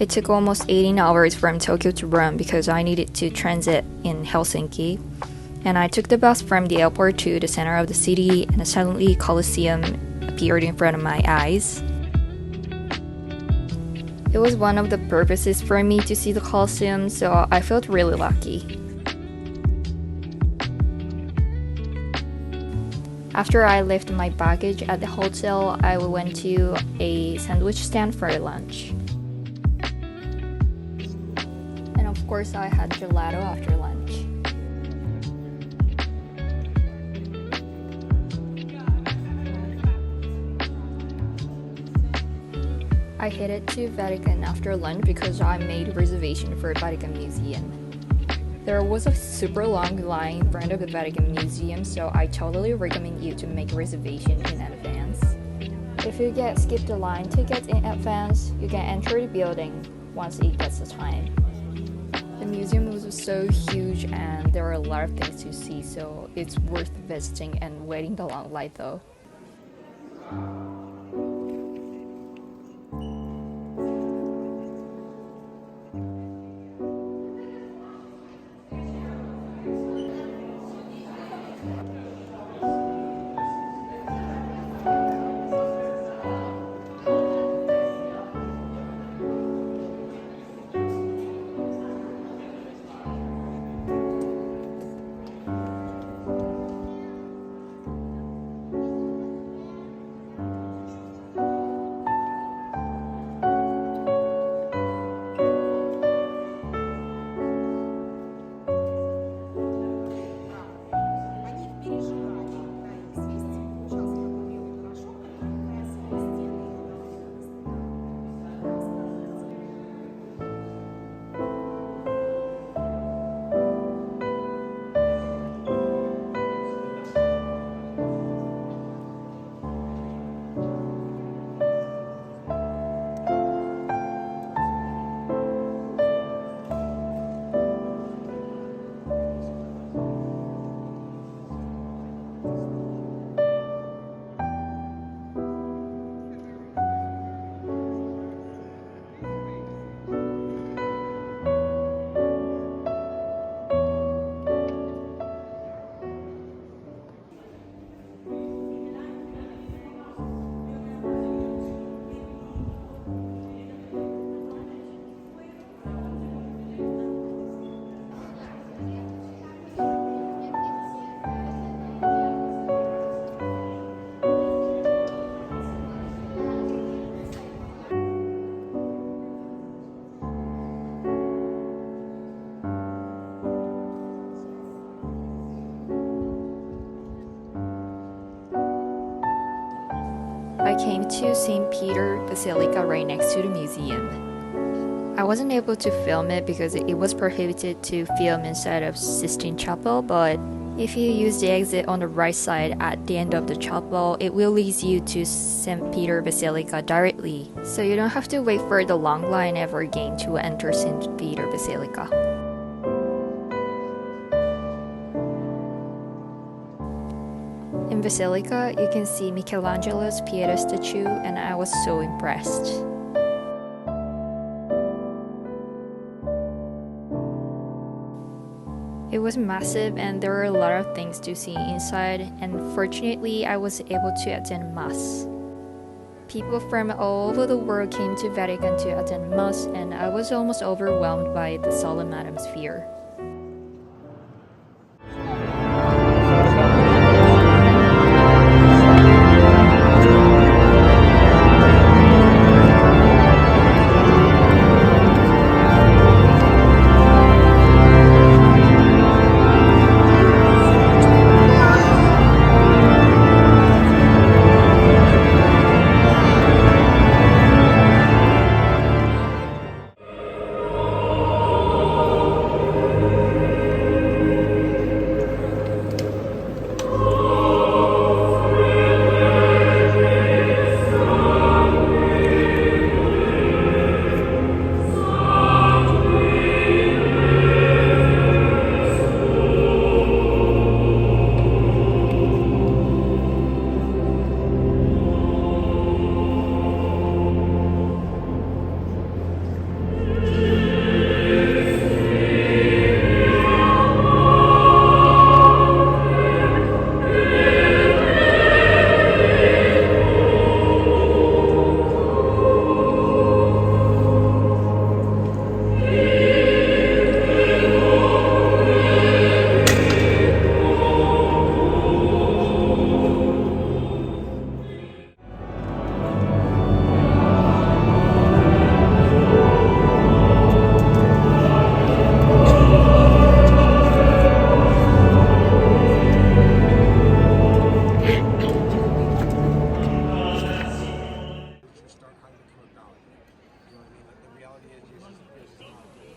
It took almost 18 hours from Tokyo to Rome because I needed to transit in Helsinki. And I took the bus from the airport to the center of the city, and suddenly Colosseum appeared in front of my eyes. It was one of the purposes for me to see the Colosseum, so I felt really lucky. After I left my baggage at the hotel, I went to a sandwich stand for lunch. And of course, I had gelato after lunch. I headed to Vatican after lunch because I made a reservation for Vatican Museum. There was a super long line in front of the Vatican Museum, so I totally recommend you to make a reservation in advance. If you get skipped the line tickets in advance, you can enter the building once it gets the time. The museum was so huge and there are a lot of things to see, so it's worth visiting and waiting the long line though. I came to St. Peter Basilica right next to the museum. I wasn't able to film it because it was prohibited to film inside of Sistine Chapel, but if you use the exit on the right side at the end of the chapel, it will lead you to St. Peter Basilica directly, so you don't have to wait for the long line ever again to enter St. Peter Basilica. In Basilica, you can see Michelangelo's Pieta statue, and I was so impressed. It was massive and there were a lot of things to see inside, and fortunately I was able to attend Mass. People from all over the world came to Vatican to attend Mass, and I was almost overwhelmed by the solemn atmosphere.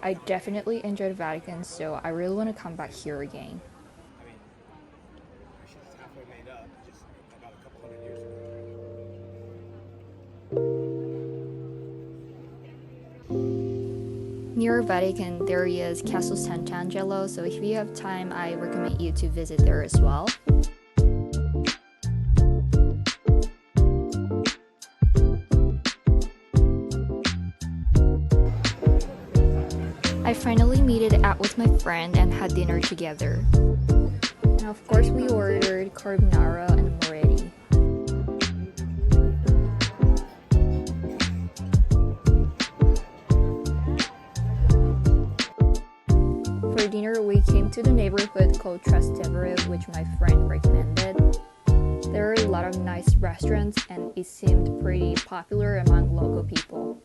I definitely enjoyed Vatican, so I really want to come back here again. I mean, our shit's halfway made up, just about a couple hundred years ago. Near Vatican, there is Castel Sant'Angelo, so if you have time, I recommend you to visit there as well. I finally meted out with my friend and had dinner together. And of course we ordered carbonara and moretti. For dinner we came to the neighborhood called Trastevere, which my friend recommended. There are a lot of nice restaurants and it seemed pretty popular among local people.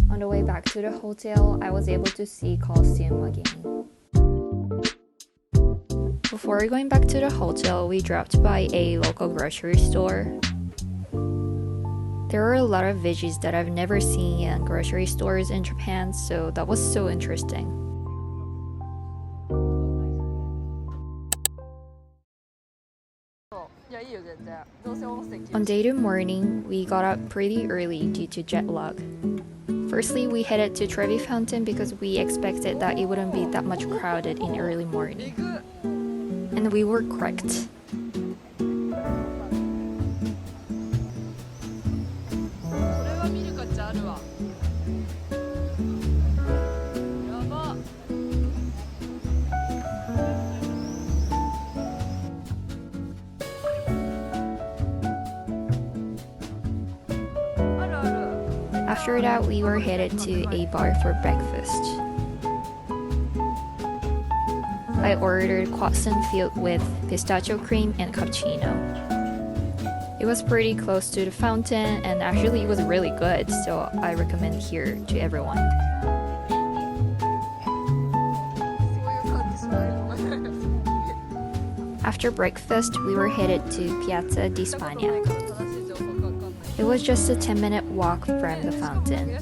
On the way back to the hotel, I was able to see Colosseum again. Before going back to the hotel, we dropped by a local grocery store. There are a lot of veggies that I've never seen in grocery stores in Japan, so that was so interesting. On day 2 morning, we got up pretty early due to jet lag. Firstly, we headed to Trevi Fountain because we expected that it wouldn't be that much crowded in early morning. And we were correct. After that, we were headed to a bar for breakfast. I ordered croissant filled with pistachio cream and cappuccino. It was pretty close to the fountain and actually it was really good, so I recommend here to everyone. After breakfast, we were headed to Piazza di Spagna. It was just a 10-minute walk from the fountain.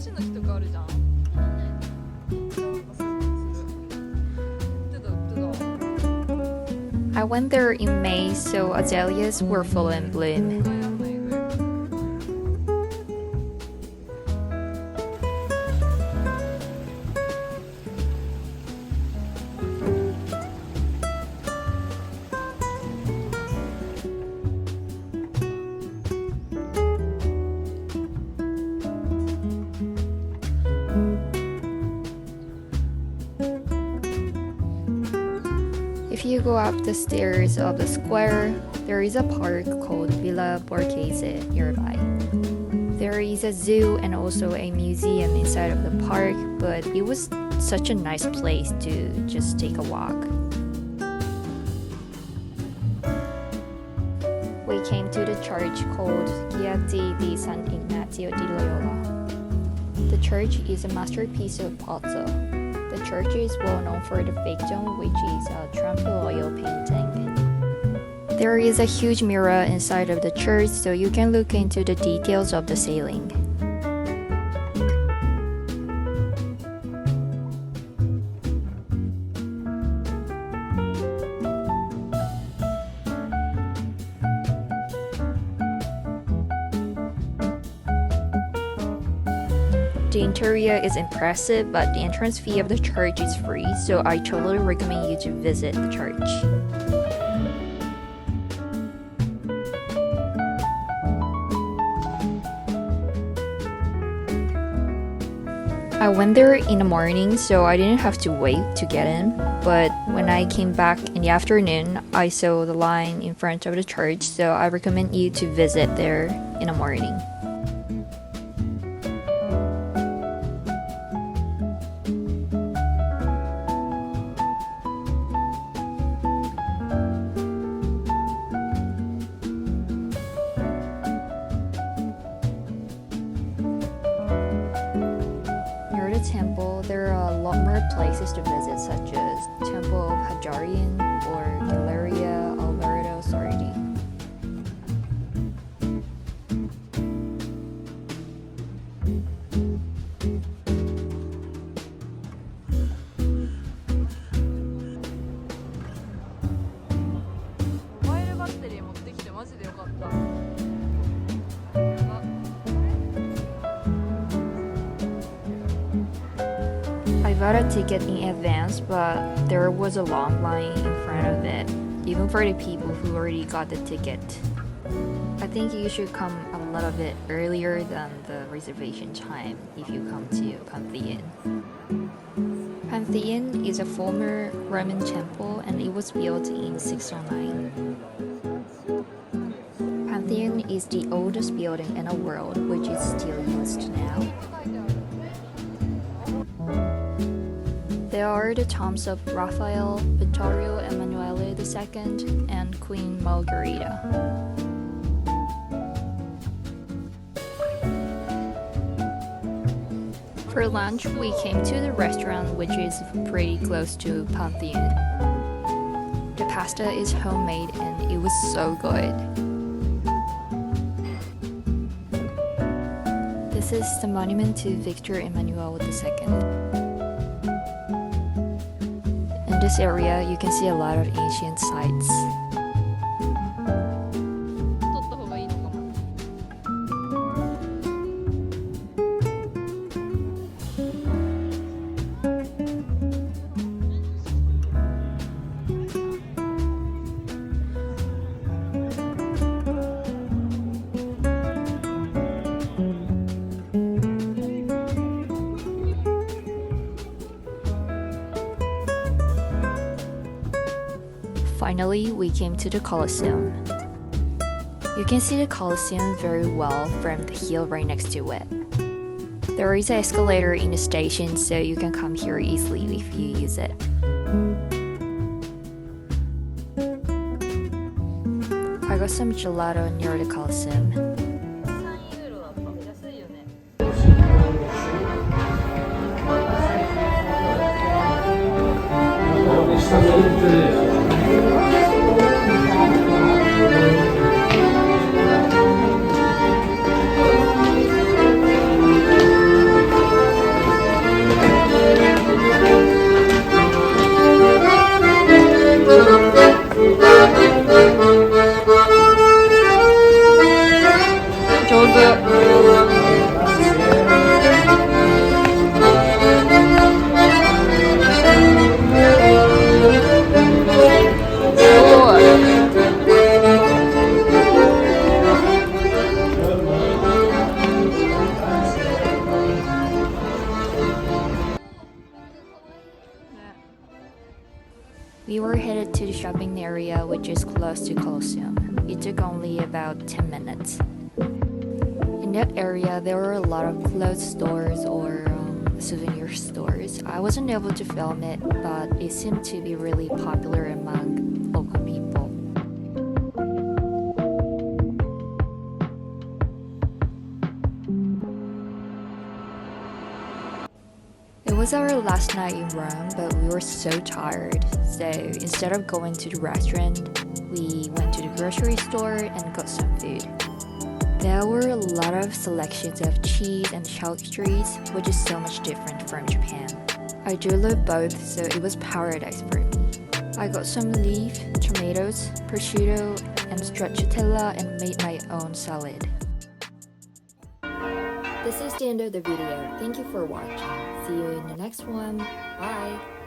I went there in May, so azaleas were full in bloom. If you go up the stairs of the square, there is a park called Villa Borghese nearby. There is a zoo and also a museum inside of the park, but it was such a nice place to just take a walk. We came to the church called Chiesa di Sant'Ignazio di Loyola. The church is a masterpiece of Pozzo. The church is well known for the fake dome, which is a Trump oil painting. There is a huge mirror inside of the church, so you can look into the details of the ceiling. The interior is impressive, but the entrance fee of the church is free, so I totally recommend you to visit the church. I went there in the morning, so I didn't have to wait to get in, but when I came back in the afternoon, I saw the line in front of the church, so I recommend you to visit there in the morning. Temple, there are a lot more places to visit, such as Temple of Hadrian or Galleria Alberto Sordi. got a ticket in advance, but there was a long line in front of it, even for the people who already got the ticket. I think you should come a little bit earlier than the reservation time if you come to Pantheon. Pantheon is a former Roman temple and it was built in 609. Pantheon is the oldest building in the world which is still used now. There are the tombs of Raphael, Vittorio Emanuele II, and Queen Margherita. For lunch, we came to the restaurant which is pretty close to Pantheon. The pasta is homemade and it was so good. This is the monument to Victor Emmanuel II. In this area, you can see a lot of ancient sites. Finally, we came to the Colosseum. You can see the Colosseum very well from the hill right next to it. There is an escalator in the station, so you can come here easily if you use it. I got some gelato near the Colosseum. We were headed to the shopping area which is close to Colosseum. It took only about 10 minutes. In that area there were a lot of clothes stores or souvenir stores. I wasn't able to film it, but it seemed to be really popular among local people. It was our last night in Rome, but we were so tired, so instead of going to the restaurant, we went to the grocery store and got some food. There were a lot of selections of cheese and charcuteries, which is so much different from Japan. I do love both, so it was paradise for me. I got some leaf, tomatoes, prosciutto, and stracciatella and made my own salad. This is the end of the video. Thank you for watching. See you in the next one. Bye!